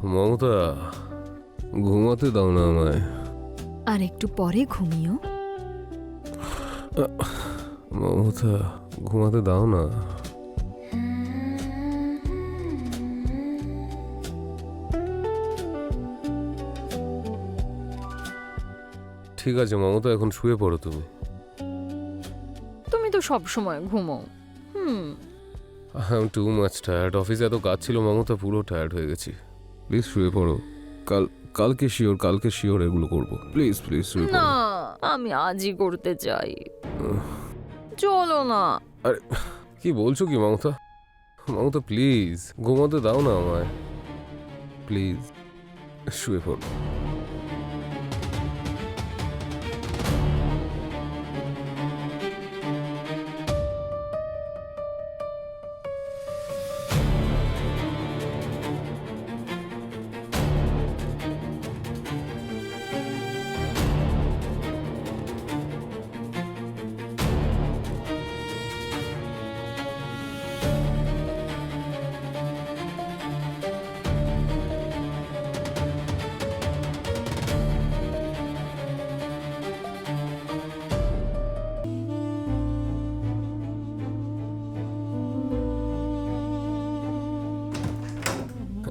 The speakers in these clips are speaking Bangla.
মমতা, ঘুমাতে দাও না আমায়। আর একটু পরে ঘুমিও। মমতা, ঘুমাতে দাও না। ঠিক আছে মমতা, এখন শুয়ে পড়ো তুমি। তুমি তো সব সময় ঘুমো। I am too much tired. অফিসে এত কাজ ছিল মমতা, পুরো টায়ার্ড হয়ে গেছি। প্লিজ শুয়ে পড়ো। কালকে শিওর এগুলো করবো। প্লিজ প্লিজ শুয়ে না, পড়ো। আমি আজই করতে চাই। চলো না। আরে কি বলছো কি মমতা? মমতা প্লিজ ঘুমাতে দাও না আমায়। প্লিজ শুয়ে পড়ো।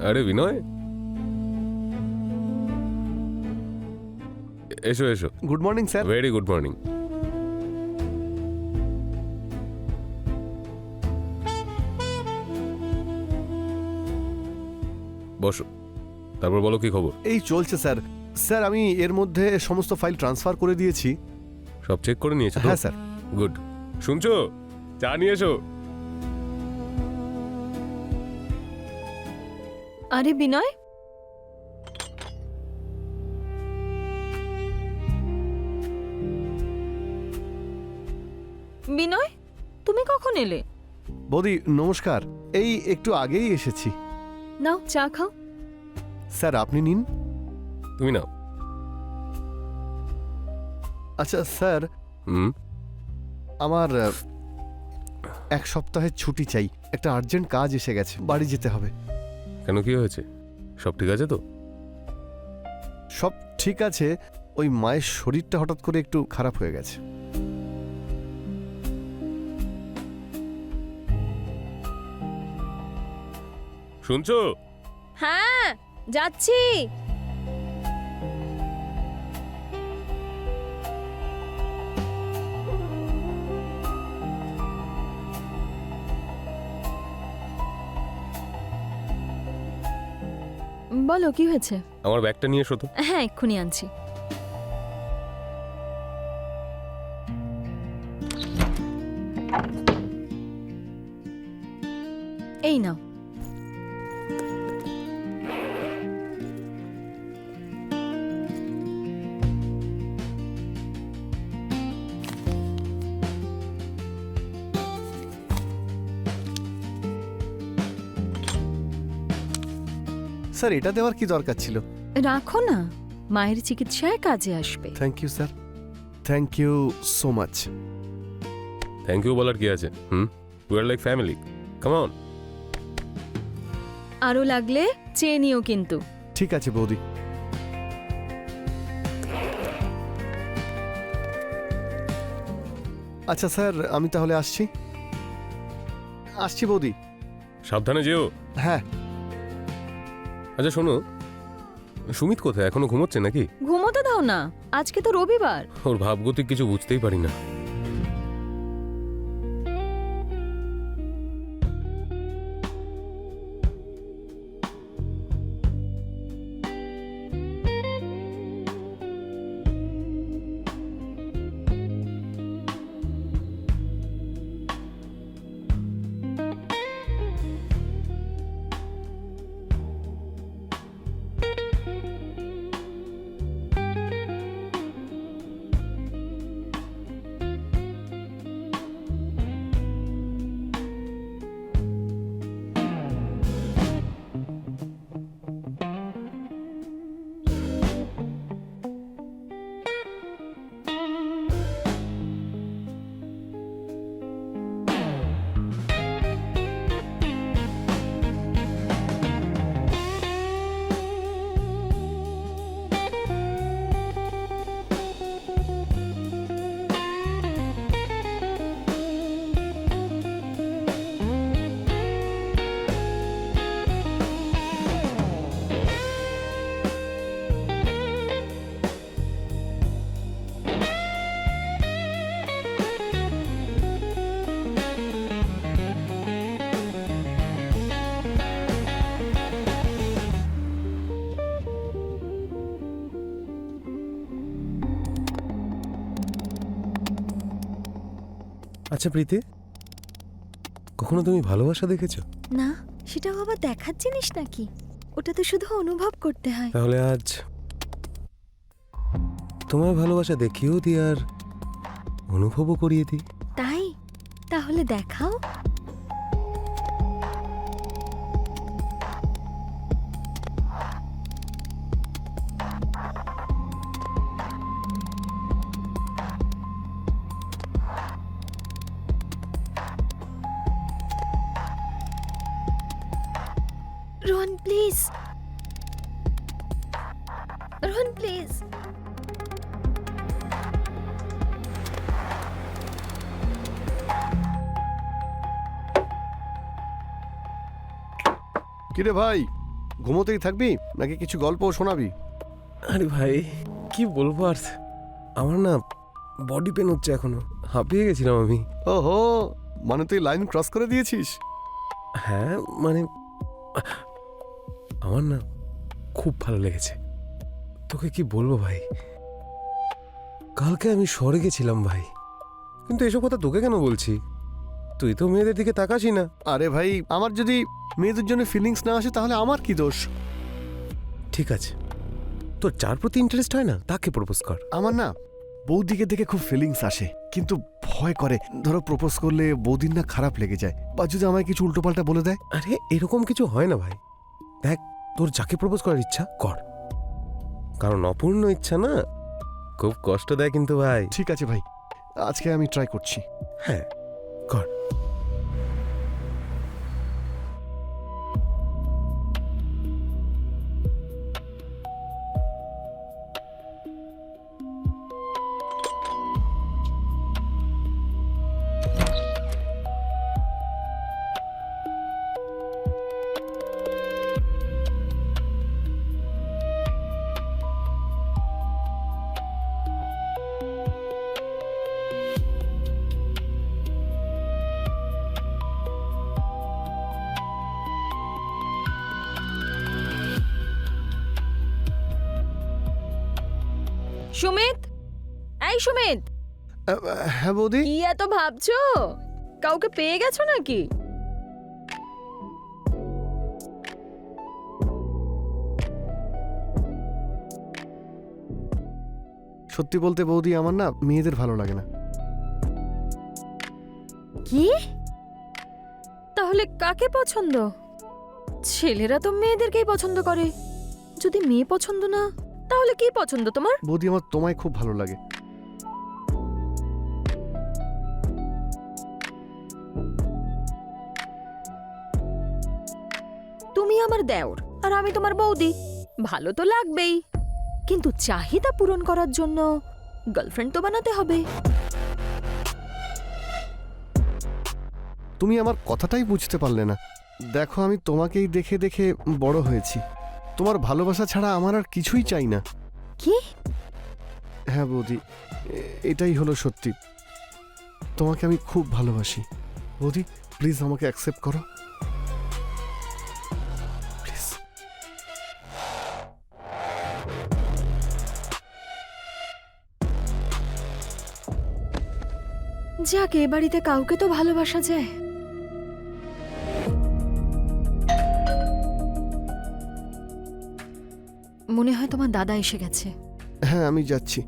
আরে বিনয়, এসো এসো। Good morning sir. Very good morning. বসো, তারপর বলো কি খবর। এই চলছে স্যার। স্যার আমি এর মধ্যে সমস্ত ফাইল ট্রান্সফার করে দিয়েছি। সব চেক করে নিয়েছো তো? হ্যাঁ স্যার। গুড। শুনছো, চা নিয়ে এসো। আরে বিনয়, বিনয়, তুমি কখন এলে? বৌদি নমস্কার, এই একটু আগেই এসেছি। নাও চা খাও। স্যার আপনি নিন। তুমি নাও। আচ্ছা স্যার, হুম। আমার এক সপ্তাহের ছুটি চাই। একটা আর্জেন্ট কাজ এসে গেছে, বাড়ি যেতে হবে। কেন, কি হয়েছে? সব ঠিক আছে তো? সব ঠিক আছে, ওই মায়ের শরীরটা হঠাৎ করে একটু খারাপ হয়ে গেছে। শুনছো? হ্যাঁ, যাচ্ছি। বলো কি হয়েছে? আমার ব্যাগটা নিয়ে এসো তো। হ্যাঁ, এক্ষুনি আনছি। এই নাও। স্যার এটা দেওয়ার কি দরকার ছিল? রাখো না, মায়ের চিকিৎসায় কাজে আসবে। Thank you sir, thank you so much. Thank you বলার কি আছে? We are like family, come on. আরো লাগলে চেয়ে নিও কিন্তু। ঠিক আছে বৌদি। আচ্ছা স্যার, আমি তাহলে আসছি। আসছি বৌদি। সাবধানে যেও। হ্যাঁ। আচ্ছা শোনো, সুমিত কোথায়? এখনো ঘুমোচ্ছে নাকি? ঘুমোতে দাও না, আজকে তো রবিবার। ওর ভাবগতিক কিছু বুঝতেই পারি না। আচ্ছা প্রীতি, কখনো তুমি ভালোবাসা দেখেছো? না, সেটাও আবার দেখার জিনিস নাকি? ওটা তো শুধু অনুভব করতে হয়। তাহলে আজ তোমার ভালোবাসা দেখিয়েও দিই আর অনুভবও করিয়ে দিই। তাই? তাহলে দেখাও। Rohan please, Rohan please. কিরে ভাই, ঘুমোতেই থাকবি নাকি কিছু গল্পও শোনাবি? আরে ভাই কি বলবো আর, আমার না বডি পেন হচ্ছে, এখনো হাঁপিয়ে গেছিলাম আমি। ওহো, মানে তুই লাইন ক্রস করে দিয়েছিস? হ্যাঁ মানে আমার না খুব ভালো লেগেছে। তোকে কি বলবো ভাই, কালকে আমি শহরে গেছিলাম ভাই, কিন্তু এসব কথা তোকে কেন বলছি? তুই তো মেয়েদের দিকে তাকাসি না। আরে ভাই, আমার যদি মেয়েদের জন্য ফিলিংস না আসে তাহলে আমার কি দোষ? ঠিক আছে, তোর যার প্রতি ইন্টারেস্ট হয় না তাকে প্রপোজ কর। আমার না বৌদিকে দেখে খুব ফিলিংস আসে, কিন্তু ভয় করে। ধরো প্রপোজ করলে বৌদির না খারাপ লেগে যায়, বা যদি আমায় কিছু উল্টোপাল্টা বলে দেয়। আরে এরকম কিছু হয় না ভাই, দেখ তোর যাকে প্রপোজ করার ইচ্ছা কর, কারণ অপূর্ণ ইচ্ছা না খুব কষ্ট দেয় কিন্তু ভাই। ঠিক আছে ভাই, আজকে আমি ট্রাই করছি। হ্যাঁ কর। সুমিত, এই সুমিত, হ্যাঁ বৌদি। কি এত ভাবছো? কাউকে পেয়ে গেছো নাকি? সত্যি বলতে বৌদি, আমার না মেয়েদের ভালো লাগে না। কি? তাহলে কাকে পছন্দ? ছেলেরা তো মেয়েদেরকেই পছন্দ করে। যদি মেয়ে পছন্দ না, তাহলে কি পছন্দ তোমার? বৌদি, আমার তোমায় খুব ভালো লাগে। তুমি আমার দেওর আর আমি তোমার বৌদি, ভালো তো লাগবেই, কিন্তু চাহিদা পূরণ করার জন্য গার্লফ্রেন্ড তো বানাতে হবে। তুমি আমার কথাটাই বুঝতে পারলে না। দেখো, আমি তোমাকেই দেখে দেখে বড় হয়েছি। তোমার ভালোবাসা ছাড়া আমার আর কিছুই চাই না। কি? হ্যাঁ বৌদি, এটাই হলো সত্যি। তোমাকে আমি খুব ভালোবাসি। বৌদি প্লিজ আমাকে অ্যাকসেপ্ট করো, প্লিজ। যাক, এ বাড়িতে কাউকে তো ভালোবাসা যায়। মনে হয় তোমার দাদা এসে গেছে। হ্যাঁ, আমি যাচ্ছি।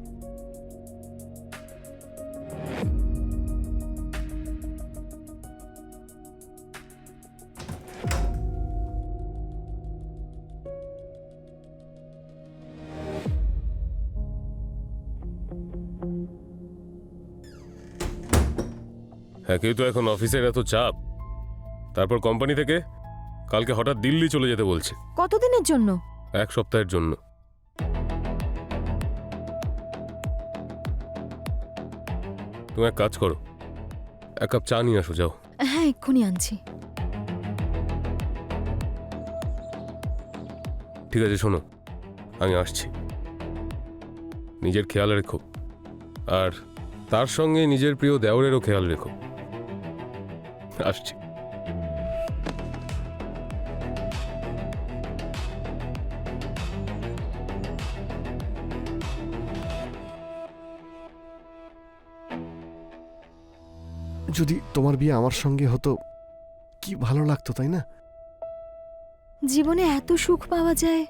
একেই তো এখন অফিসের এত চাপ, তারপর কোম্পানি থেকে কালকে হঠাৎ দিল্লি চলে যেতে বলছে। কতদিনের জন্য? 1 সপ্তাহের জন্য। তুমি এক কাজ করো, 1 কাপ চা নিয়ে আসো, যাও। হ্যাঁ, এক্ষুনি আনছি। ঠিক আছে শোনো, আমি আসছি। নিজের খেয়াল রেখো, আর তার সঙ্গে নিজের প্রিয় দেওরেরও খেয়াল রেখো। আসছি। যদি তোমার বিয়ে আমার সঙ্গে হতো কি ভালো লাগতো, তাই না? জীবনে এত সুখ পাওয়া যায়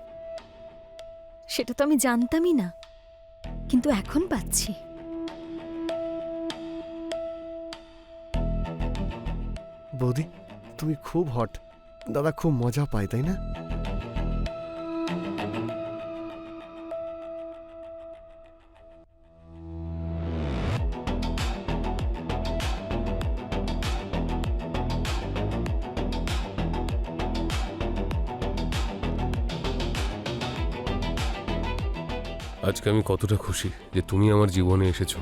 সেটা তো আমি জানতামই না, কিন্তু এখন পাচ্ছি। বৌদি তুমি খুব হট, দাদা খুব মজা পায়, তাই না? আজকে আমি কতটা খুশি যে তুমি আমার জীবনে এসেছো।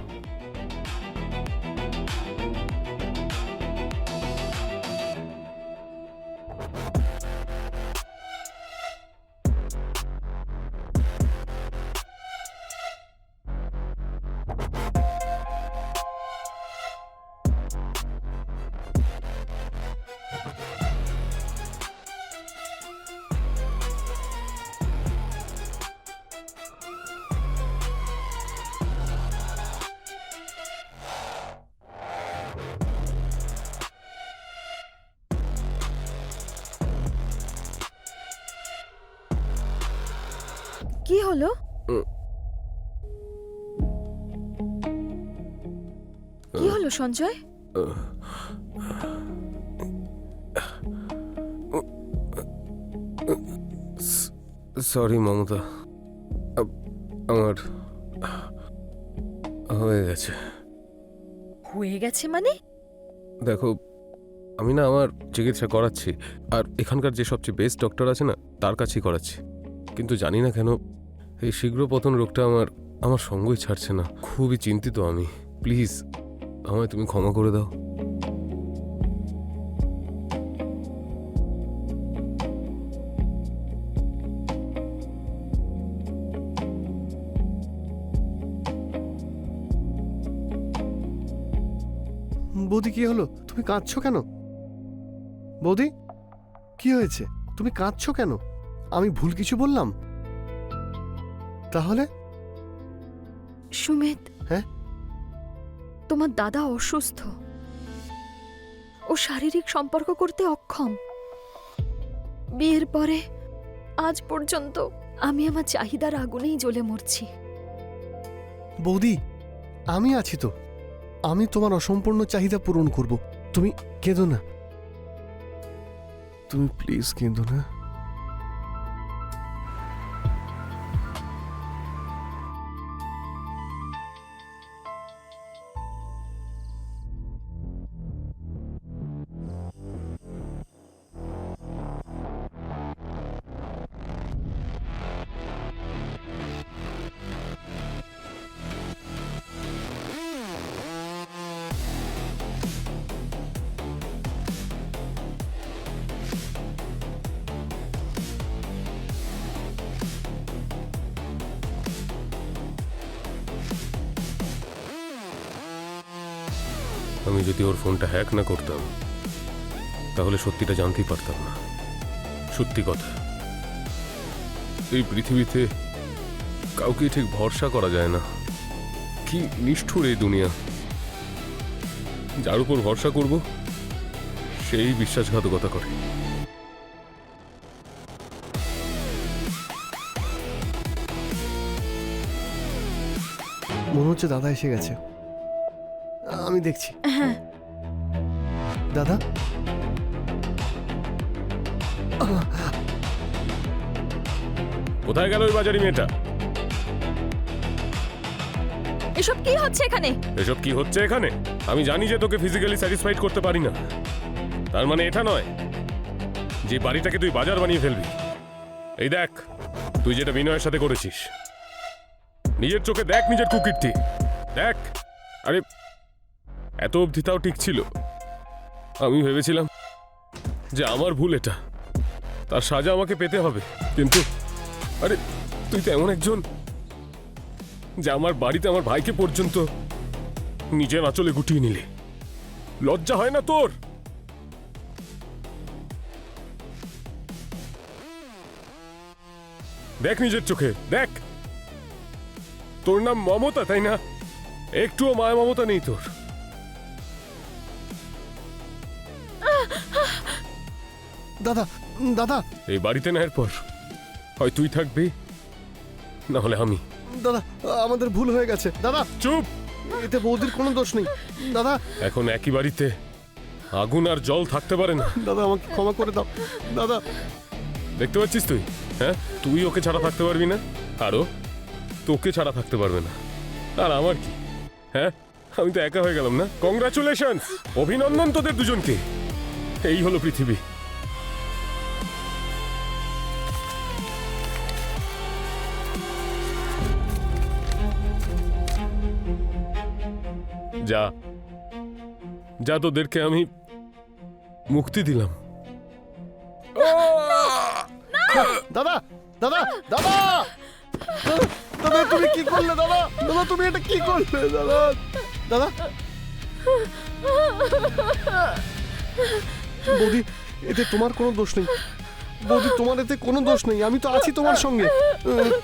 কি হলো? কি হলো সঞ্জয়? সরি মমতা, আমার হয়ে গেছে। হয়ে গেছে মানে? দেখো, আমি না আমার চিকিৎসা করাচ্ছি, আর এখানকার যে সবচেয়ে বেস্ট ডক্টর আছে না তার কাছেই করাচ্ছি, কিন্তু জানি না কেন এই শীঘ্র পতন রোগটা আমার সঙ্গই ছাড়ছে না। খুবই চিন্তিত আমি। প্লিজ আমায় তুমি ক্ষমা করে দাও। বৌদি কি হলো? তুমি কাঁদছো কেন? বৌদি কি হয়েছে? তুমি কাঁদছো কেন? আমি ভুল কিছু বললাম? তাহলে সুমিত, হ্যাঁ? তোমার দাদা অসুস্থ, ও শারীরিক সম্পর্ক করতে অক্ষম। বিয়ের পরে আজ পর্যন্ত আমি আমার চাহিদার আগুনেই জ্বলে মরছি। বৌদি আমি আছি তো, আমি তোমার অসম্পূর্ণ চাহিদা পূরণ করব। তুমি কেঁদো না, তুমি প্লিজ কেঁদো না। আমি যদি ওর ফোনটা হ্যাক না করতাম তাহলে সত্যিটা জানতেই পারতাম না। সত্যি কথা, এই পৃথিবীতে কাউকে ঠিক ভরসা করা যায় না। কি নিষ্ঠুর এই দুনিয়া! যার উপর ভরসা করব সেই বিশ্বাসঘাতকতা করে। মনে হচ্ছে দাদা এসে গেছে, আমি দেখছি। হ্যাঁ, দাদা কোথায় গেল ওই বাজারি মেয়েটা? এসব কি হচ্ছে এখানে? এসব কি হচ্ছে এখানে? আমি জানি যে তোকে ফিজিক্যালি স্যাটিসফাইড করতে পারি না, তার মানে এটা নয় যে বাড়িটাকে তুই বাজার বানিয়ে ফেলবি। এই দেখ, তুই যেটা বিনয়ের সাথে করেছিস, নিজের চোখে দেখ নিজের কুকীর্তি দেখ। আরে এত অবধি তাও ঠিক ছিল। আমি ভেবেছিলাম যে আমার ভুল এটা, তার সাজা আমাকে পেতে হবে, কিন্তু আরে তুই তো এমন একজন যে আমার বাড়িতে আমার ভাইকে পর্যন্ত নিজের আঁচলে গুটিয়ে নিলে। লজ্জা হয় না তোর? দেখ নিজের চোখে দেখ, তোর নাম মমতা তাই না? একটুও মায়া মমতা নেই তোর। দাদা দাদা এই বাড়িতে না এরপর হয় তুই থাকবি না হলে আমি। দাদা আমাদের ভুল হয়ে গেছে দাদা। চুপ! এতে বৌদির কোনো দোষ নেই দাদা। এখন একই বাড়িতে আগুন আর জল থাকতে পারে না। দাদা আমাকে ক্ষমা করে দাও দাদা। দেখতে পাচ্ছিস তুই? হ্যাঁ, তুই ওকে ছাড়া থাকতে পারবি না, আরও তোকে ছাড়া থাকতে পারবে না। আর আমার কি? হ্যাঁ, আমি তো একা হয়ে গেলাম না। কংগ্রাচুলেশন, অভিনন্দন তোদের দুজনকে। এই হলো পৃথিবী। যা যা, তোদেরকে আমি মুক্তি দিলাম। দাদা দাদা দাদা দাদা তুমি কি করলে দাদা? দাদা তুমি এটা কি করলে দাদা? দাদা বৌদি এতে তোমার কোনো দোষ নেই। বৌদি তোমার এতে কোনো দোষ নেই, আমি তো আছি তোমার সঙ্গে।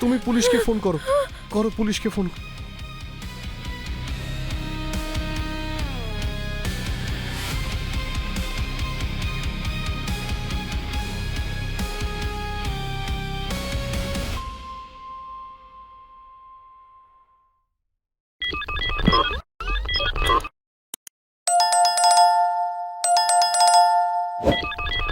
তুমি পুলিশকে ফোন করো, পুলিশকে ফোন।